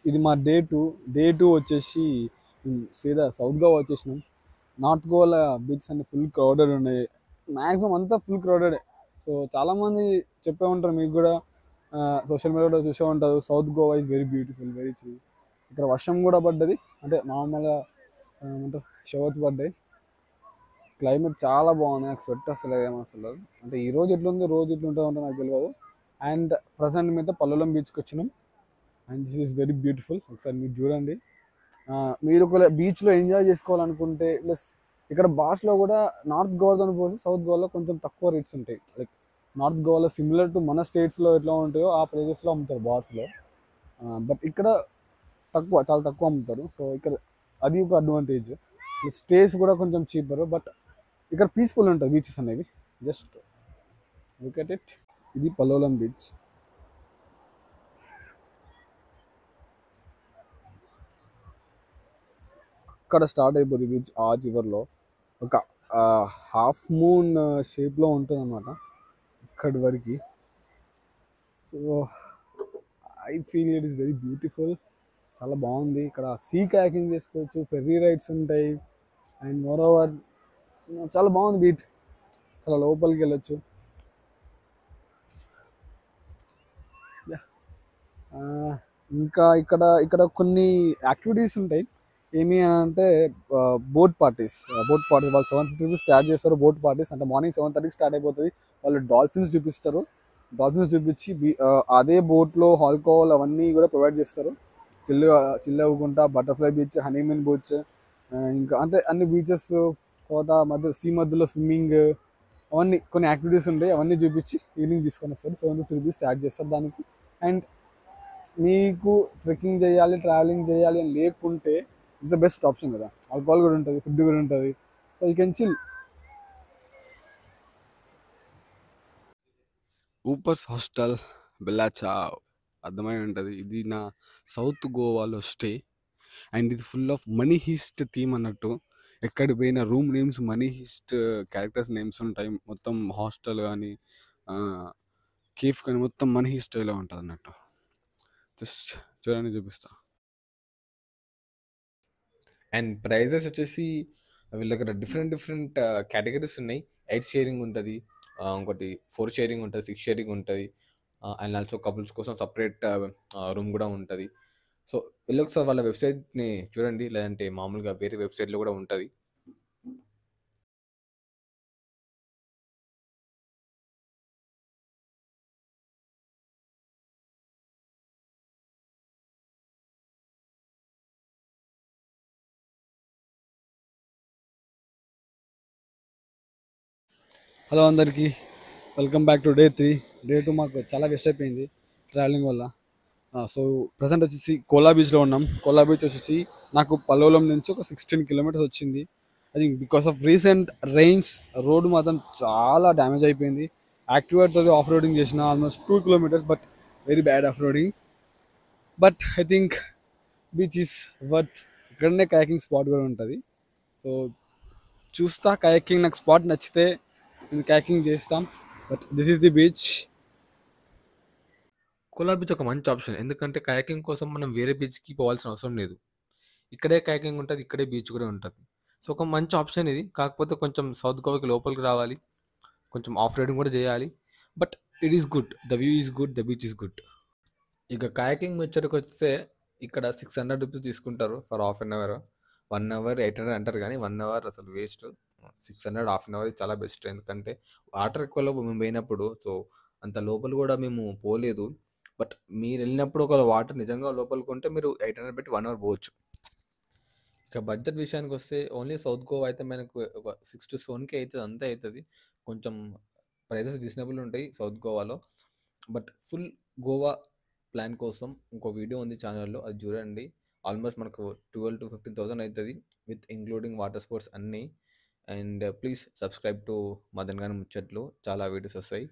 ఇది మా డే 2 వచ్చేసి సీదా సౌత్ గోవా వచ్చేసినాం. నార్త్ గోవాలో బీచ్ అన్ని ఫుల్ క్రౌడెడ్ ఉన్నాయి. మ్యాక్సిమం అంతా ఫుల్ క్రౌడెడ్. సో చాలామంది చెప్పే ఉంటారు మీకు కూడా, సోషల్ మీడియాలో చూసే ఉంటారు, south Goa is very beautiful, very chill. ఇక్కడ వర్షం కూడా పడ్డది, అంటే నార్మల్గా ఏమంటారు షవర్స్ పడ్డాయి. క్లైమేట్ చాలా బాగుంది, నాకు స్వెట్ అసలు ఏమసలు. అంటే ఈ రోజు ఎట్లుంది, రోజు ఎట్లుంటుందో అంటే నాకు తెలియదు. అండ్ ప్రజెంట్ మీద పల్లెలం బీచ్కి వచ్చినాం. And this is very beautiful, ఒకసారి మీరు చూడండి. మీరు ఒక బీచ్లో ఎంజాయ్ చేసుకోవాలనుకుంటే ప్లస్ ఇక్కడ భాషలో కూడా నార్త్ గోవాతో పోలి సౌత్ గోవాలో కొంచెం తక్కువ రేట్స్ ఉంటాయి. లైక్ నార్త్ గోవాలో సిమిలర్ టు మన స్టేట్స్లో ఎట్లా ఉంటాయో ఆ ప్లేసెస్లో అమ్ముతారు బార్స్లో. బట్ ఇక్కడ తక్కువ, చాలా తక్కువ అమ్ముతారు. సో ఇక్కడ అది ఒక అడ్వాంటేజ్. స్టేస్ కూడా కొంచెం చీపర్, బట్ ఇక్కడ పీస్ఫుల్ ఉంటుంది బీచెస్ అనేవి. Just look at it. ఇది పల్లోలం బీచ్. అక్కడ స్టార్ట్ అయిపోతుంది బీచ్, ఆ చివర్లో ఒక హాఫ్ మూన్ షేప్లో ఉంటుంది అనమాట ఇక్కడి వరకు. So I feel it is very beautiful, చాలా బాగుంది. ఇక్కడ సీ కయాకింగ్ చేసుకోవచ్చు, ఫెర్రీ రైడ్స్ ఉంటాయి. అండ్ మోర్ ఓవర్ చాలా బాగుంది బీచ్, చాలా లోపలికి వెళ్ళొచ్చు. ఇంకా ఇక్కడ ఇక్కడ కొన్ని యాక్టివిటీస్ ఉంటాయి. ఏమి అని అంటే బోట్ పార్టీస్ వాళ్ళు 7:50 స్టార్ట్ చేస్తారు. బోట్ పార్టీస్ అంటే మార్నింగ్ 7:30కి స్టార్ట్ అయిపోతుంది. వాళ్ళు డాల్ఫిన్స్ చూపిస్తారు. డాల్ఫిన్స్ చూపించి అదే బోట్లో ఆల్కహాల్ అవన్నీ కూడా ప్రొవైడ్ చేస్తారు. చిల్ చిల్ అవ్వకుండా బటర్ఫ్లై బీచ్, హనీమూన్ బీచ్, ఇంకా అంటే అన్ని బీచెస్, తర్వాత మధ్యలో స్విమ్మింగ్, అవన్నీ కొన్ని యాక్టివిటీస్ ఉంటాయి. అవన్నీ చూపించి ఈవినింగ్ తీసుకొని వస్తారు. 7:50 స్టార్ట్ చేస్తారు దానికి. అండ్ మీకు ట్రెక్కింగ్ చేయాలి, ట్రావెలింగ్ చేయాలి అని లేకుంటే ఇట్స్ ద బెస్ట్ ఆప్షన్ కదా. ఆల్కహాల్ కూడా ఉంటుంది, ఫుడ్ కూడా ఉంటుంది. So you can chill. Whoopers hostel బెల్లాచా అర్థమై ఉంటుంది. ఇది నా సౌత్ గోవాలో స్టే. అండ్ ఇది full of money heist theme అన్నట్టు. ఎక్కడికి పోయిన room names money heist characters names ఉంటాయి. మొత్తం హాస్టల్ కానీ కేఫ్ కానీ మొత్తం మనీ హీస్ట్లో ఉంటుంది అన్నట్టు. జస్ట్ చూడండి, చూపిస్తా. అండ్ ప్రైజెస్ వచ్చేసి వీళ్ళ దగ్గర డిఫరెంట్ డిఫరెంట్ కేటగిరీస్ ఉన్నాయి. 8 షేరింగ్ ఉంటుంది, ఇంకోటి 4 షేరింగ్ ఉంటుంది, 6 షేరింగ్ ఉంటుంది. అండ్ ఆల్సో కపుల్స్ కోసం సపరేట్ రూమ్ కూడా ఉంటుంది. సో వెళ్ళి ఒకసారి వాళ్ళ వెబ్సైట్ని చూడండి, లేదంటే మామూలుగా వేరే వెబ్సైట్లో కూడా ఉంటుంది. హలో అందరికీ, వెల్కమ్ బ్యాక్ టు డే 2 మాకు చాలా వేస్ట్ అయిపోయింది ట్రావెలింగ్ వల్ల. సో ప్రజెంట్ వచ్చేసి కోలా బీచ్లో ఉన్నాం. కోలా బీచ్ వచ్చేసి నాకు పల్లోలం నుంచి ఒక 16 కిలోమీటర్స్ వచ్చింది. I think because of recent rains road మాత్రం చాలా డ్యామేజ్ అయిపోయింది. యాక్టివేట్తో ఆఫ్ రోడింగ్ చేసిన almost 2 kilometres, but very bad off roading. But I think beach is worth. ఇక్కడనే కయాకింగ్ స్పాట్ కూడా ఉంటుంది. సో చూస్తా, కయాకింగ్ నాకు స్పాట్ నచ్చితే నేను కయాకింగ్ చేస్తాం. But this is the beach. Cola beach ఒక మంచి ఆప్షన్. ఎందుకంటే కయాకింగ్ కోసం మనం వేరే బీచ్‌కి పోవాల్సిన అవసరం లేదు. ఇక్కడే కయాకింగ్ ఉంటది. ఇక్కడే బీచ్ కూడా ఉంటది. సో, ఒక మంచి ఆప్షన్ ఇది. కాకపోతే కొంచెం సౌత్ గోవాకి లోపలికి రావాలి. కొంచెం ఆఫ్ రైడింగ్ కూడా చేయాలి. But it is good. The view is good. The beach is good. ఇక కయాకింగ్ ముచ్చటకొస్తే ఇక్కడ $600 తీసుకుంటారు for half an hour. 1 hour 800 అంటారు కానీ 1 అవర్ అసలు వేస్ట్. 600 హాఫ్ అన్ అవర్ చాలా బెస్ట్. ఎందుకంటే వాటర్ ఎక్కువలో మేము పోయినప్పుడు సో అంత లోపల కూడా మేము పోలేదు. బట్ మీరు వెళ్ళినప్పుడు ఒక వాటర్ నిజంగా లోపలికి ఉంటే మీరు 800 పెట్టి 1 అవర్ పోవచ్చు. ఇక బడ్జెట్ విషయానికి వస్తే ఓన్లీ సౌత్ గోవా అయితే మనకు ఒక 6-7K అవుతుంది, అంతే అవుతుంది. కొంచెం ప్రైసెస్ రీజనబుల్ ఉంటాయి సౌత్ గోవాలో. బట్ ఫుల్ గోవా ప్లాన్ కోసం ఇంకో వీడియో ఉంది ఛానల్లో, అది చూడండి. ఆల్మోస్ట్ మనకు 12,000 to 15,000 అవుతుంది విత్ ఇంక్లూడింగ్ వాటర్ స్పోర్ట్స్ అన్నీ. And please subscribe to Madan గాని ముచ్చట్లు, చాలా వీడియోస్ వస్తాయి.